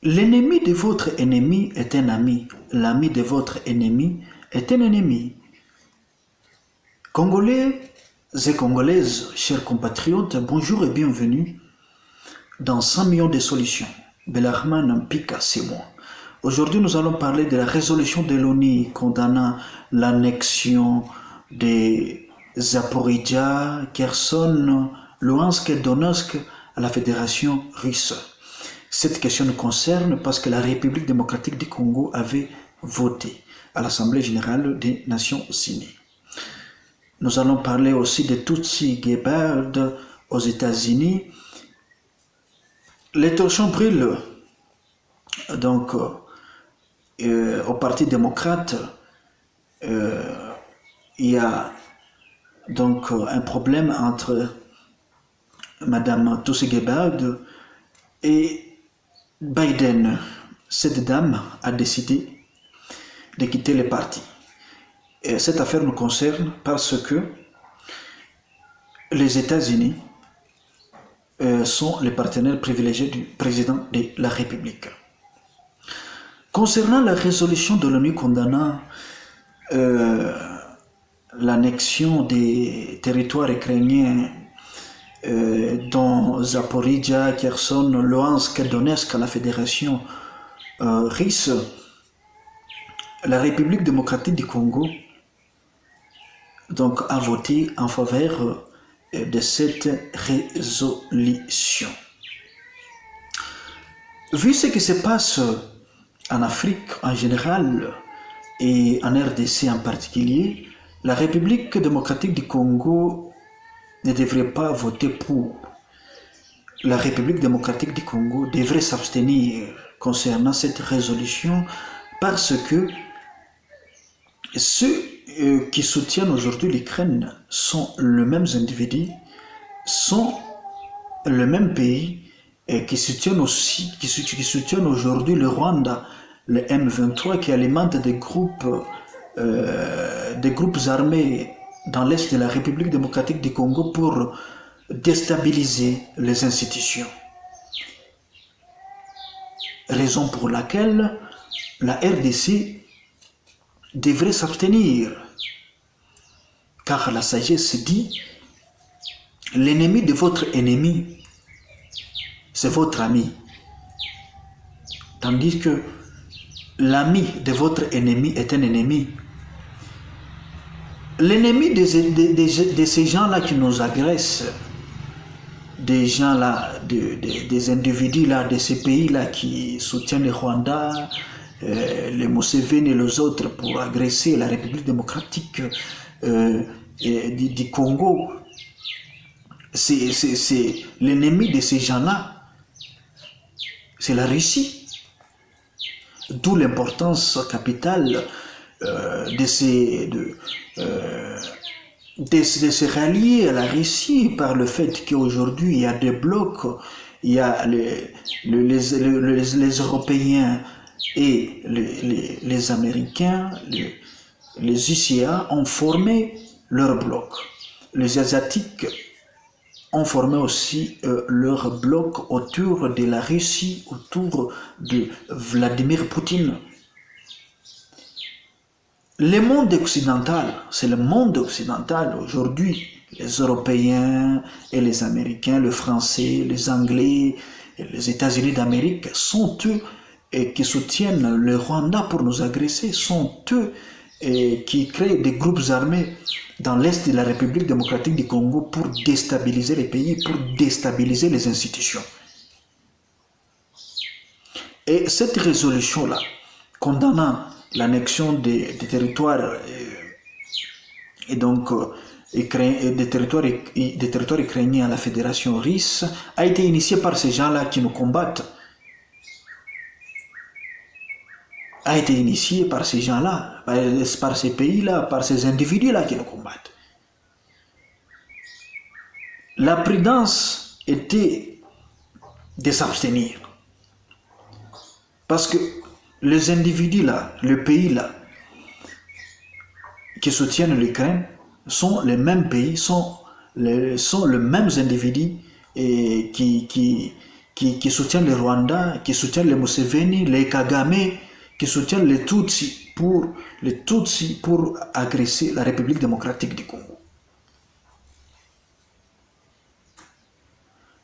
L'ennemi de votre ennemi est un ami. L'ami de votre ennemi est un ennemi. Congolais et Congolaises, chers compatriotes, bonjour et bienvenue dans 100 millions de solutions. Bellarman Mpika, c'est moi. Aujourd'hui, nous allons parler de la résolution de l'ONU condamnant l'annexion des Zaporizhzhia, Kherson, Luhansk et Donetsk à la Fédération russe. Cette question nous concerne parce que la République démocratique du Congo avait voté à l'Assemblée générale des Nations unies. Nous allons parler aussi de Tutsi Gebhard aux États-Unis. Les torchons brûlent donc au Parti démocrate. Il y a donc un problème entre Madame Tutsi Gebhard et Biden. Cette dame a décidé de quitter le parti. Et cette affaire nous concerne parce que les États-Unis sont les partenaires privilégiés du président de la République. Concernant la résolution de l'ONU condamnant l'annexion des territoires ukrainiens dont Zaporizhzhia, Kherson, Luhansk et Donetsk à la Fédération russe, la République démocratique du Congo donc, a voté en faveur de cette résolution. Vu ce qui se passe en Afrique en général et en RDC en particulier, la République démocratique du Congo ne devrait pas voter pour. La République démocratique du Congo devrait s'abstenir concernant cette résolution parce que ceux qui soutiennent aujourd'hui l'Ukraine sont les mêmes individus, sont le même pays et qui soutiennent aussi, qui soutiennent aujourd'hui le Rwanda, le M23 qui alimente des groupes armés dans l'est de la République démocratique du Congo pour déstabiliser les institutions. Raison pour laquelle la RDC devrait s'abstenir, car la sagesse dit l'ennemi de votre ennemi, c'est votre ami, tandis que l'ami de votre ennemi est un ennemi. L'ennemi de ces gens-là qui nous agressent, des gens-là, des individus-là, de ces pays-là qui soutiennent le Rwanda, les Museveni et les autres pour agresser la République démocratique du Congo, c'est l'ennemi de ces gens-là, c'est la Russie. D'où l'importance capitale de se rallier à la Russie par le fait qu'aujourd'hui il y a des blocs, il y a les Européens et les Américains, les UCA ont formé leur bloc. Les Asiatiques ont formé aussi leur bloc autour de la Russie, autour de Vladimir Poutine. Le monde occidental, c'est le monde occidental aujourd'hui. Les Européens et les Américains, les Français, les Anglais, et les États-Unis d'Amérique sont eux qui soutiennent le Rwanda pour nous agresser, sont eux qui créent des groupes armés dans l'est de la République démocratique du Congo pour déstabiliser les pays, pour déstabiliser les institutions. Et cette résolution-là, condamnant l'annexion des territoires et donc des territoires ukrainiens à la Fédération russe, a été initiée par ces gens-là qui nous combattent. A été initiée par ces gens-là, par ces pays-là, par ces individus-là qui nous combattent. La prudence était de s'abstenir. Parce que les individus-là, le pays-là, qui soutiennent l'Ukraine, sont les mêmes pays, sont les mêmes individus et qui qui soutiennent le Rwanda, qui soutiennent les Museveni, les Kagame, qui soutiennent les Tutsis pour agresser la République démocratique du Congo.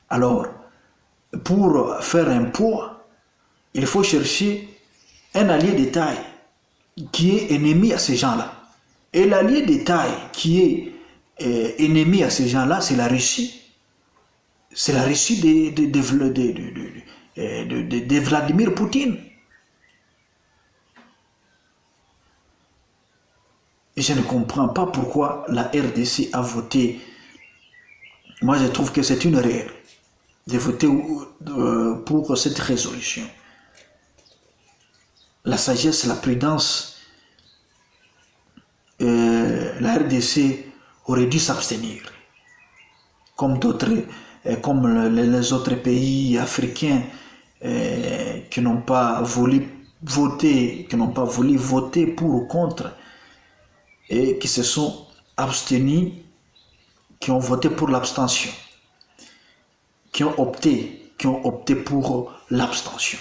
Alors, pour faire un poids, il faut chercher un allié de taille qui est ennemi à ces gens-là. Et l'allié de taille qui est ennemi à ces gens-là, c'est la Russie. C'est la Russie de Vladimir Poutine. Et je ne comprends pas pourquoi la RDC a voté. Moi, je trouve que c'est une erreur de voter pour cette résolution. La sagesse, la prudence, la RDC aurait dû s'abstenir. Comme les autres pays africains qui n'ont pas voulu voter pour ou contre, et qui se sont abstenus, qui ont voté pour l'abstention, qui ont opté pour l'abstention.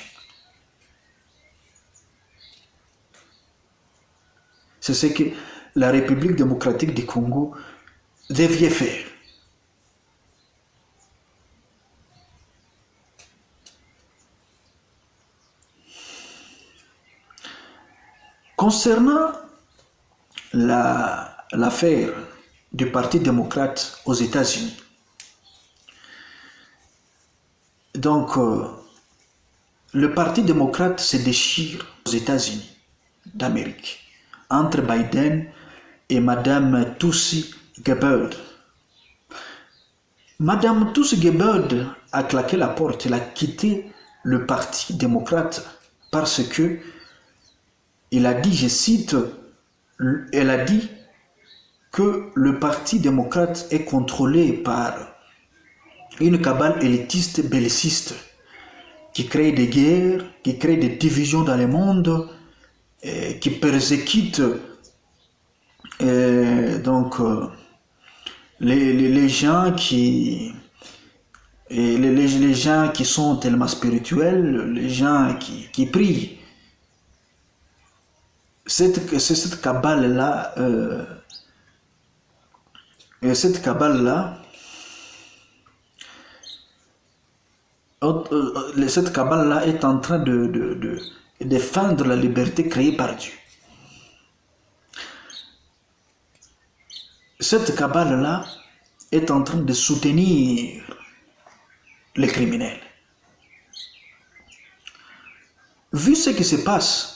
C'est ce que la République démocratique du Congo devait faire. Concernant l'affaire du Parti démocrate aux États-Unis, donc le Parti démocrate se déchire aux États-Unis d'Amérique entre Biden et Madame Tulsi Gabbard. Madame Tulsi Gabbard a claqué la porte, elle a quitté le Parti démocrate parce que il a dit, je cite, elle a dit que le Parti démocrate est contrôlé par une cabale élitiste belliciste qui crée des guerres, qui crée des divisions dans le monde, qui persécute les gens les gens qui sont tellement spirituels, les gens qui prient. Cette cabale-là, cette cabale-là est en train de défendre la liberté créée par Dieu. Cette cabale-là est en train de soutenir les criminels. Vu ce qui se passe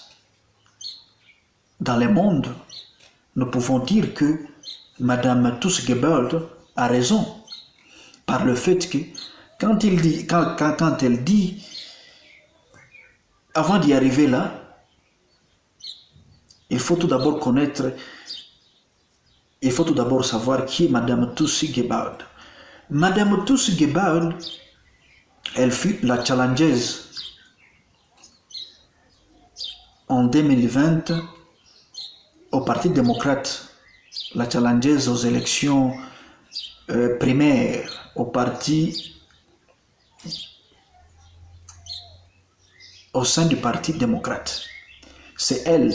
dans le monde, nous pouvons dire que Madame Tulsi Gabbard a raison par le fait que quand elle dit, avant d'y arriver là, il faut tout d'abord savoir qui est Madame Tulsi Gabbard. Madame Tulsi Gabbard, elle fut la challengeuse en 2020 au Parti démocrate, la challengeuse aux élections primaires au sein du Parti démocrate. C'est elle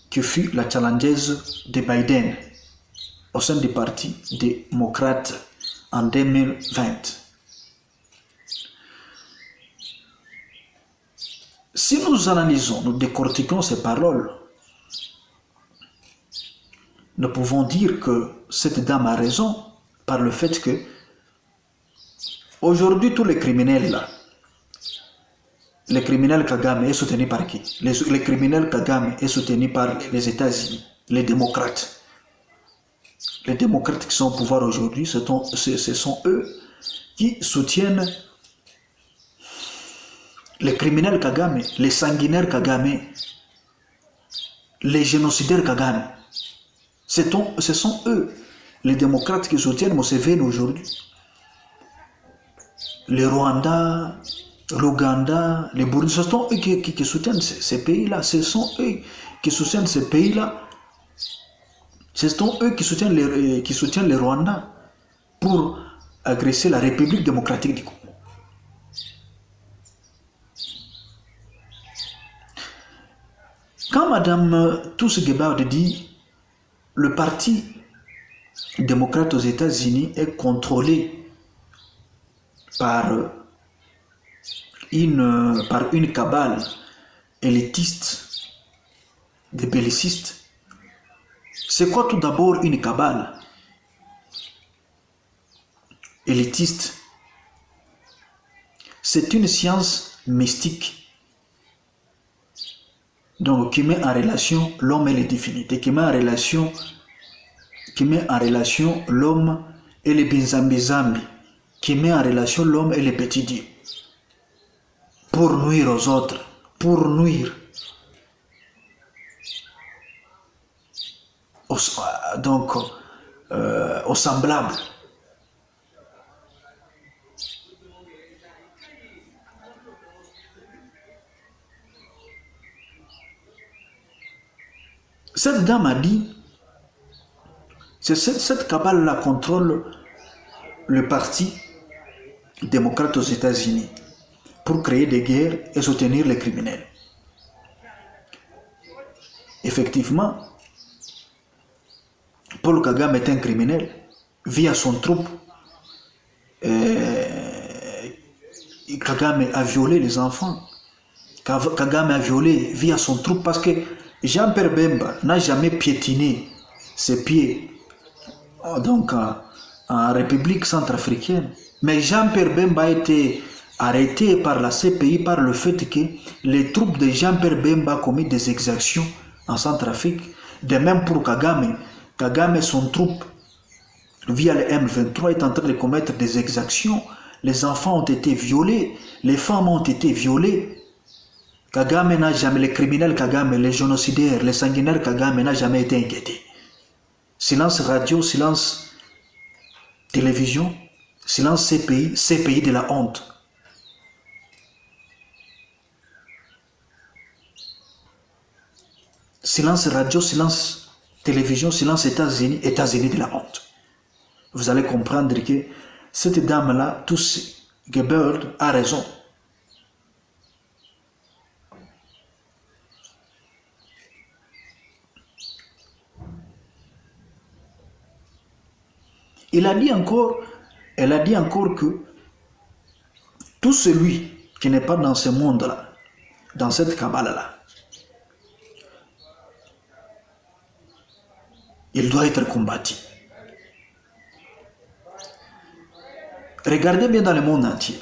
qui fut la challengeuse de Biden au sein du Parti démocrate en 2020. Si nous analysons, nous décortiquons ces paroles, nous pouvons dire que cette dame a raison par le fait que aujourd'hui tous les criminels là, le criminel Kagame est soutenu par qui? Le criminel Kagame est soutenu par les États-Unis, les démocrates. Les démocrates qui sont au pouvoir aujourd'hui, ce sont eux qui soutiennent les criminels Kagame, les sanguinaires Kagame, les génocidaires Kagame. Ce sont eux, les démocrates qui soutiennent Museveni aujourd'hui. Les Rwanda, l'Ouganda, les Burundi, ce sont eux qui soutiennent ces pays-là. Ce sont eux qui soutiennent ces pays-là. Ce sont eux qui soutiennent les Rwandais pour agresser la République démocratique du Congo. Quand Mme Touss-Gebhardt dit le parti démocrate aux États-Unis est contrôlé par une cabale élitiste, des bellicistes, c'est quoi tout d'abord une cabale élitiste? C'est une science mystique, donc qui met en relation l'homme et les divinités, qui met en relation l'homme et les binzambizambi, qui met en relation l'homme et les petits dieux, pour nuire aux autres, pour nuire aux semblables. Cette dame a dit, cette cabale-là contrôle le parti démocrate aux États-Unis pour créer des guerres et soutenir les criminels. Effectivement, Paul Kagame est un criminel via son troupe. Kagame a violé les enfants. Kagame a violé via son troupe parce que Jean-Pierre Bemba n'a jamais piétiné ses pieds donc en République centrafricaine. Mais Jean-Pierre Bemba a été arrêté par la CPI par le fait que les troupes de Jean-Pierre Bemba ont commis des exactions en Centrafrique. De même pour Kagame. Kagame et son troupe, via le M23, est en train de commettre des exactions. Les enfants ont été violés, les femmes ont été violées. Kagame n'a jamais, les criminels Kagame, les génocidaires, les sanguinaires Kagame n'a jamais été inquiété. Silence radio, silence télévision, silence CPI, CPI de la honte. Silence radio, silence télévision, silence États-Unis, États-Unis de la honte. Vous allez comprendre que cette dame-là, Touss-Gebhardt, a raison. Elle a dit encore que tout celui qui n'est pas dans ce monde-là, dans cette cabale-là, il doit être combattu. Regardez bien dans le monde entier.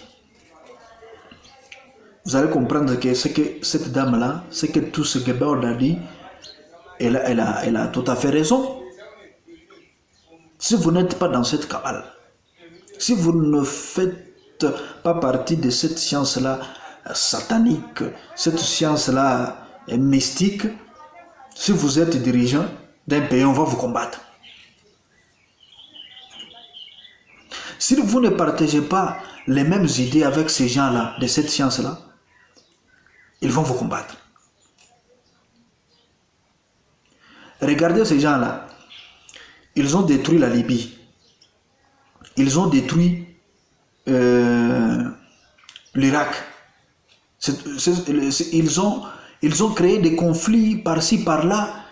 Vous allez comprendre que ce que cette dame-là, ce que Touss-Gebhardt a dit, elle a tout à fait raison. Si vous n'êtes pas dans cette cabale, si vous ne faites pas partie de cette science-là satanique, cette science-là mystique, si vous êtes dirigeant d'un pays, on va vous combattre. Si vous ne partagez pas les mêmes idées avec ces gens-là, de cette science-là, ils vont vous combattre. Regardez ces gens-là. Ils ont détruit la Libye. Ils ont détruit l'Irak. Ils ont créé des conflits par-ci, par-là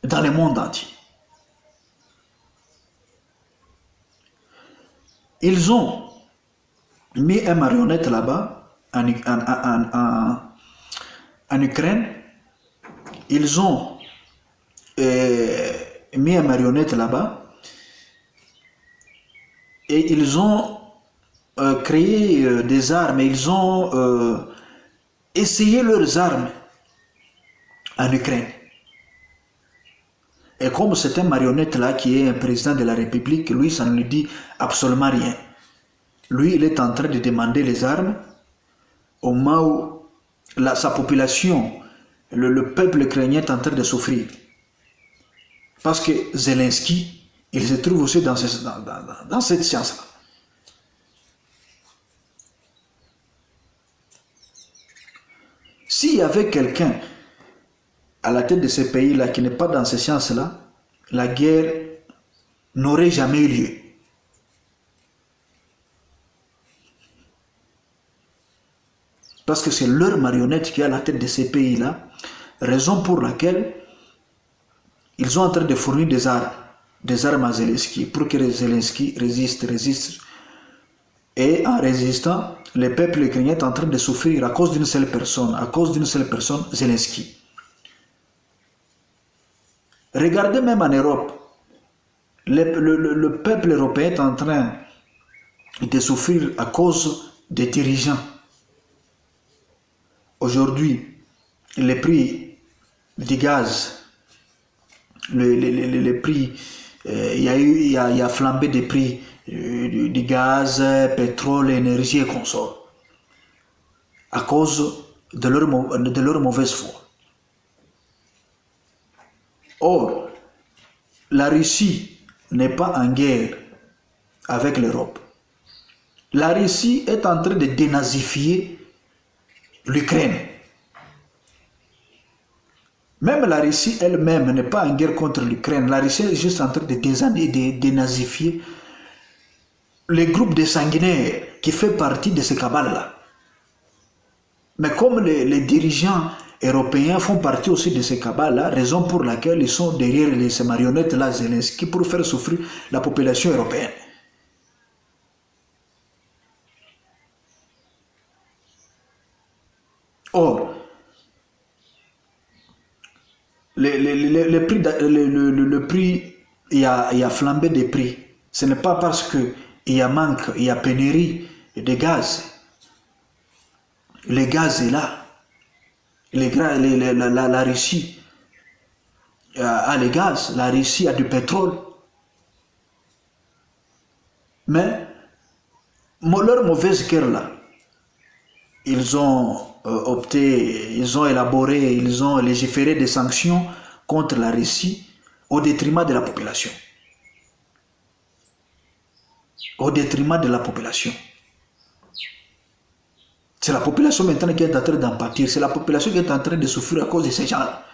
dans le monde entier. Ils ont mis un marionnette là-bas en Ukraine. Ils ont mis un marionnette là-bas et ils ont créé des armes. Ils ont essayé leurs armes en Ukraine. Et comme c'est un marionnette là qui est un président de la République, lui, ça ne lui dit absolument rien. Lui, il est en train de demander les armes au moment où sa population, le peuple ukrainien est en train de souffrir. Parce que Zelensky, il se trouve aussi dans cette science-là. S'il y avait quelqu'un à la tête de ce pays-là qui n'est pas dans ces sciences-là, la guerre n'aurait jamais eu lieu. parce que c'est leur marionnette qui est à la tête de ces pays-là, raison pour laquelle ils sont en train de fournir des armes à Zelensky, pour que Zelensky résiste. Et en résistant, le peuple ukrainien est en train de souffrir à cause d'une seule personne, Zelensky. Regardez même en Europe, le peuple européen est en train de souffrir à cause des dirigeants. Aujourd'hui, les prix du gaz, les prix, il y a flambé des prix du gaz, pétrole, énergie et consorts à cause de leur mauvaise foi. Or, la Russie n'est pas en guerre avec l'Europe. La Russie est en train de dénazifier l'Ukraine. Même la Russie elle-même n'est pas en guerre contre l'Ukraine. La Russie est juste en train de dénazifier les groupes de sanguinaires qui fait partie de ce cabal-là. Mais comme les dirigeants européens font partie aussi de ce cabal-là, raison pour laquelle ils sont derrière ces marionnettes-là, Zelensky, pour faire souffrir la population européenne. Or, le prix, il y a flambé des prix. Ce n'est pas parce qu'il y a manque, il y a pénurie de gaz. Le gaz est là. La Russie a le gaz, la Russie a du pétrole. Mais leur mauvaise guerre là, ils ont opté, ils ont élaboré, ils ont légiféré des sanctions contre la Russie au détriment de la population. Au détriment de la population. C'est la population maintenant qui est en train d'en pâtir, c'est la population qui est en train de souffrir à cause de ces gens-là.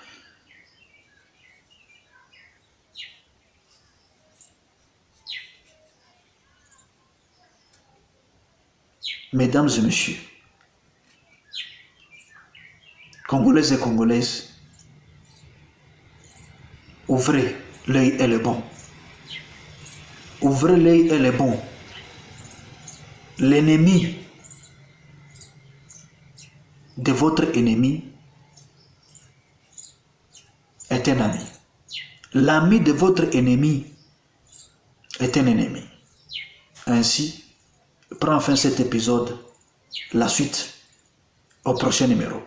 Mesdames et messieurs, Congolais et Congolaises, ouvrez l'œil et le bon. Ouvrez l'œil et le bon. L'ennemi de votre ennemi est un ami. L'ami de votre ennemi est un ennemi. Ainsi, prend fin cet épisode. La suite au prochain numéro.